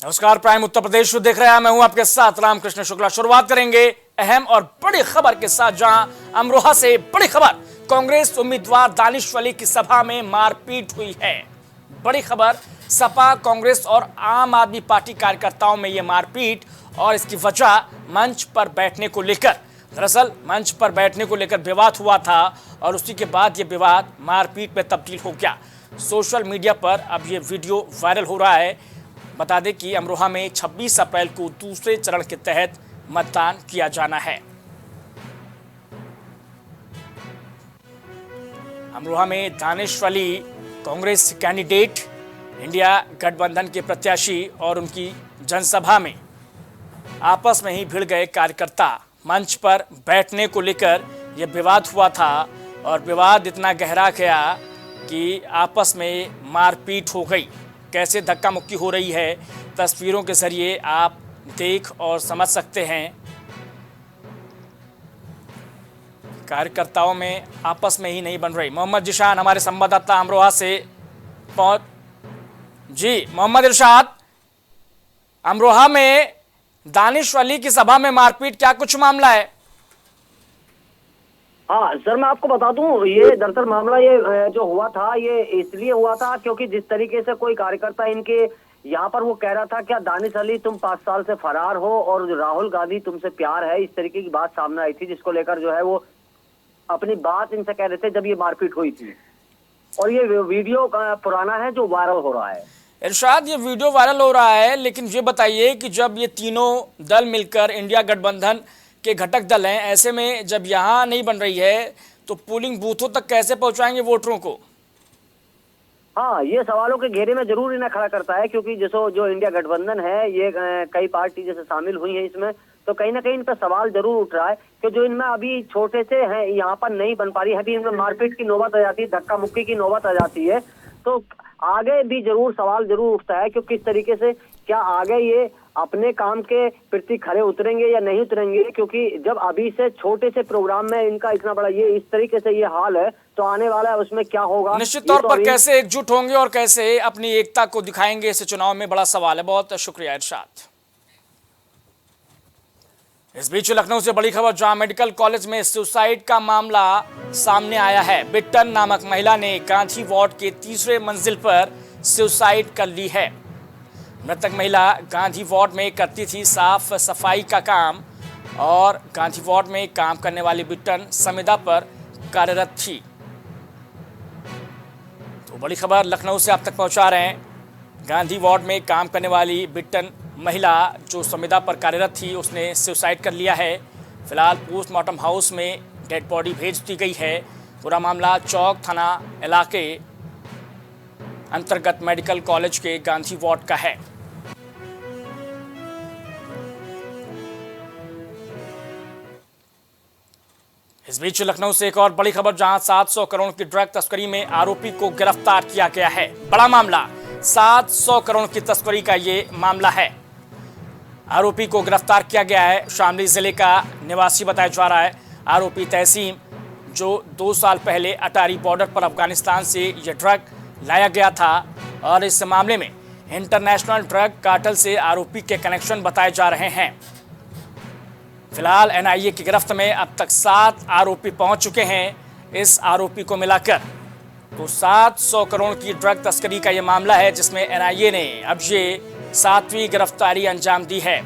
नमस्कार, प्राइम उत्तर प्रदेश देख रहे हैं। मैं हूं आपके साथ रामकृष्ण शुक्ला। शुरुआत करेंगे अहम और बड़ी खबर के साथ, जहां अमरोहा से बड़ी खबर। कांग्रेस उम्मीदवार दानिश वली की सभा में मारपीट हुई है। बड़ी खबर, सपा, कांग्रेस और आम आदमी पार्टी कार्यकर्ताओं में यह मारपीट, और इसकी वजह मंच पर बैठने को लेकर। दरअसल मंच पर बैठने को लेकर विवाद हुआ था और उसी के बाद यह विवाद मारपीट में तब्दील हो गया। सोशल मीडिया पर अब यह वीडियो वायरल हो रहा है। बता दें कि अमरोहा में 26 अप्रैल को दूसरे चरण के तहत मतदान किया जाना है। अमरोहा में दानिश वली कांग्रेस कैंडिडेट, इंडिया गठबंधन के प्रत्याशी और उनकी जनसभा में आपस में ही भिड़ गए कार्यकर्ता। मंच पर बैठने को लेकर यह विवाद हुआ था और विवाद इतना गहरा गया कि आपस में मारपीट हो गई। कैसे धक्का मुक्की हो रही है, तस्वीरों के जरिए आप देख और समझ सकते हैं। कार्यकर्ताओं में आपस में ही नहीं बन रही। मोहम्मद जिशान हमारे संवाददाता अमरोहा से जी मोहम्मद इरशाद, अमरोहा में दानिश वली की सभा में मारपीट, क्या कुछ मामला है? हाँ सर, मैं आपको बता दूं, ये दरअसल मामला ये जो हुआ था ये इसलिए हुआ था क्योंकि जिस तरीके से कोई कार्यकर्ता इनके यहाँ पर वो कह रहा था, क्या दानिश वली तुम 5 साल से फरार हो और राहुल गांधी तुमसे प्यार है, इस तरीके की बात सामने आई थी, जिसको लेकर जो है वो अपनी बात इनसे कह रहे थे जब ये मारपीट हुई थी। और ये वीडियो पुराना है जो वायरल हो रहा है। इरशाद, ये वीडियो वायरल हो रहा है, लेकिन ये बताइए कि जब ये तीनों दल मिलकर इंडिया गठबंधन के घटक दल हैं, ऐसे में जब यहाँ नहीं बन रही है तो पोलिंग बूथों तक कैसे पहुंचाएंगे वोटरों को? हाँ, ये सवालों के घेरे में जरूर इन्हें खड़ा करता है, क्योंकि जैसे जो इंडिया गठबंधन है ये कई पार्टी जैसे शामिल हुई है इसमें, तो कहीं ना कहीं इन पर सवाल जरूर उठ रहा है कि जो इनमें अभी छोटे से हैं यहाँ पर नहीं बन पा रही है, अभी इनमें मारपीट की नौबत आ जाती है, धक्का मुक्की की नौबत आ जाती है, तो आगे भी जरूर सवाल जरूर उठता है कि किस तरीके से क्या आगे ये अपने काम के प्रति खरे उतरेंगे या नहीं उतरेंगे। क्योंकि जब अभी से छोटे से प्रोग्राम में इनका इतना बड़ा ये इस तरीके से ये हाल है, तो आने वाला है उसमें क्या होगा। निश्चित तौर पर कैसे एकजुट होंगे और कैसे अपनी एकता को दिखाएंगे, इस चुनाव में बड़ा सवाल है। बहुत शुक्रिया इरशाद। इस बीच लखनऊ से बड़ी खबर, जहां मेडिकल कॉलेज में सुसाइड का मामला सामने आया है। बिट्टन नामक महिला ने गांधी वार्ड के तीसरे मंजिल पर सुसाइड कर ली है। मृतक महिला गांधी वार्ड में करती थी साफ सफाई का काम और गांधी वार्ड में काम करने वाली बिट्टन संविदा पर कार्यरत थी। तो बड़ी खबर लखनऊ से आप तक पहुंचा रहे हैं। गांधी वार्ड में काम करने वाली बिट्टन महिला जो संविदा पर कार्यरत थी, उसने सुसाइड कर लिया है। फिलहाल पोस्टमार्टम हाउस में डेड बॉडी भेज दी गई है। पूरा मामला चौक थाना इलाके अंतर्गत मेडिकल कॉलेज के गांधी वार्ड का है। इस बीच लखनऊ से एक और बड़ी खबर, जहां 700 करोड़ की ड्रग तस्करी में आरोपी को गिरफ्तार किया गया है। बड़ा मामला, 700 करोड़ की तस्करी का ये मामला है। आरोपी को गिरफ्तार किया गया है। शामली जिले का निवासी बताया जा रहा है। आरोपी तहसीम, जो 2 साल पहले अटारी बॉर्डर पर अफगानिस्तान से यह ड्रग लाया गया था, और इस मामले में इंटरनेशनल ड्रग कार्टेल से आरोपी के कनेक्शन बताए जा रहे हैं। फिलहाल एनआईए की गिरफ्त में अब तक 7 आरोपी पहुंच चुके हैं। इस आरोपी को मिलाकर तो 700 करोड़ की ड्रग तस्करी का यह मामला है, जिसमें एनआईए ने अब ये 7वीं गिरफ्तारी अंजाम दी है।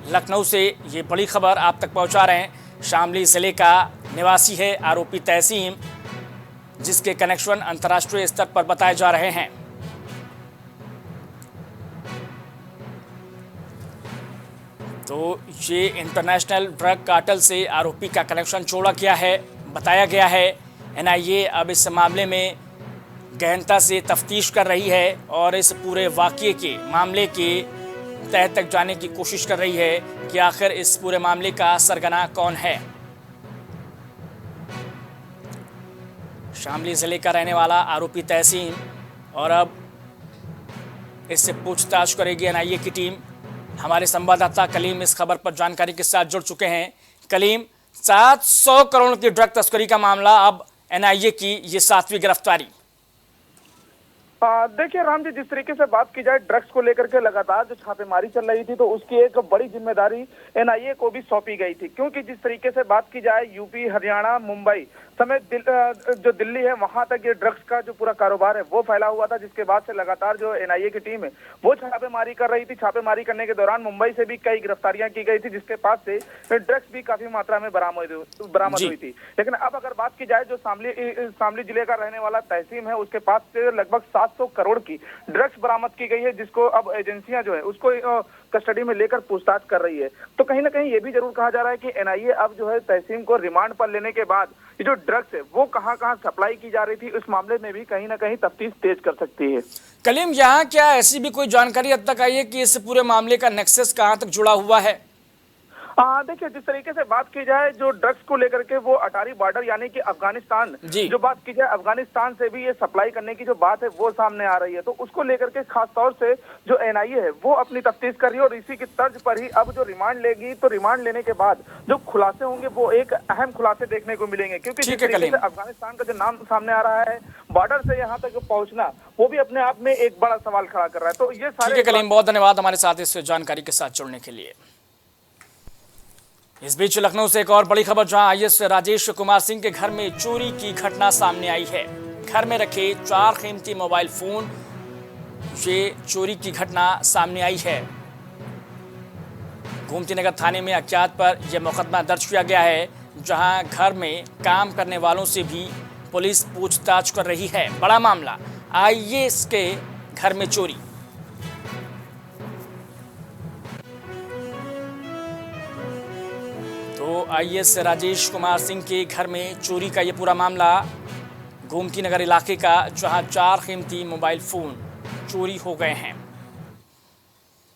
लखनऊ से ये बड़ी खबर आप तक पहुंचा रहे हैं। शामली जिले का निवासी है आरोपी तहसीम, जिसके कनेक्शन अंतर्राष्ट्रीय स्तर पर बताए जा रहे हैं। तो ये इंटरनेशनल ड्रग कार्टेल से आरोपी का कनेक्शन जोड़ा गया है, बताया गया है। एनआईए अब इस मामले में गहनता से तफ्तीश कर रही है और इस पूरे वाकये के मामले के तह तक जाने की कोशिश कर रही है कि आखिर इस पूरे मामले का सरगना कौन है। शामली जिले का रहने वाला आरोपी तहसीन, और अब इससे पूछताछ करेगी एनआईए की टीम। हमारे संवाददाता कलीम इस खबर पर जानकारी के साथ जुड़ चुके हैं। कलीम, 700 करोड़ की ड्रग तस्करी का मामला, अब एनआईए की ये 7वीं गिरफ्तारी। देखिए राम जी, जिस तरीके से बात की जाए ड्रग्स को लेकर के लगातार जो छापेमारी चल रही थी, तो उसकी एक बड़ी जिम्मेदारी एनआईए को भी सौंपी गई थी। क्योंकि जिस तरीके से बात की जाए यूपी, हरियाणा, मुंबई समेत जो दिल्ली है, वहां तक ये ड्रग्स का जो पूरा कारोबार है वो फैला हुआ था, जिसके बाद से लगातार जो एनआईए की टीम है वो छापेमारी कर रही थी। छापेमारी करने के दौरान मुंबई से भी कई गिरफ्तारियां की गई थी, जिसके पास से ड्रग्स भी काफी मात्रा में बरामद हुई थी। लेकिन अब अगर बात की जाए, जो शामली जिले का रहने वाला तहसीम है, उसके पास से लगभग 700 करोड़ की ड्रग्स बरामद की गई है, जिसको अब एजेंसियां जो है उसको कस्टडी में लेकर पूछताछ कर रही है। तो कहीं ना कहीं ये भी जरूर कहा जा रहा है कि एनआईए अब जो है तहसीम को रिमांड पर लेने के बाद ये जो ड्रग्स है वो कहां कहां सप्लाई की जा रही थी, इस मामले में भी कहीं ना कहीं तफ्तीश तेज कर सकती है। कलीम, यहाँ क्या ऐसी भी कोई जानकारी अब तक आई है कि इस पूरे मामले का नेक्सस कहां तक जुड़ा हुआ है? देखिए, जिस तरीके से बात की जाए जो ड्रग्स को लेकर के, वो अटारी बॉर्डर यानी कि अफगानिस्तान, जो बात की जाए अफगानिस्तान से भी ये सप्लाई करने की जो बात है वो सामने आ रही है। तो उसको लेकर के खास तौर से जो एनआईए है वो अपनी तफ्तीश कर रही है, और इसी की तर्ज पर ही अब जो रिमांड लेगी, तो रिमांड लेने के बाद जो खुलासे होंगे वो एक अहम खुलासे देखने को मिलेंगे। क्योंकि जिस तरीके से अफगानिस्तान का जो नाम सामने आ रहा है, बॉर्डर से यहाँ तक पहुंचना, वो भी अपने आप में एक बड़ा सवाल खड़ा कर रहा है। तो ये सारे कलीम, बहुत धन्यवाद हमारे साथ इस जानकारी के साथ जुड़ने के लिए। इस बीच लखनऊ से एक और बड़ी खबर, जहां आईएएस राजेश कुमार सिंह के घर में चोरी की घटना सामने आई है। घर में रखे 4 कीमती मोबाइल फोन, ये चोरी की घटना सामने आई है। गोमती नगर थाने में अज्ञात पर यह मुकदमा दर्ज किया गया है, जहां घर में काम करने वालों से भी पुलिस पूछताछ कर रही है। बड़ा मामला, आईएएस के घर में चोरी। तो आईएएस राजेश कुमार सिंह के घर में चोरी का ये पूरा मामला गोमती नगर इलाके का, जहां 4 कीमती मोबाइल फोन चोरी हो गए हैं।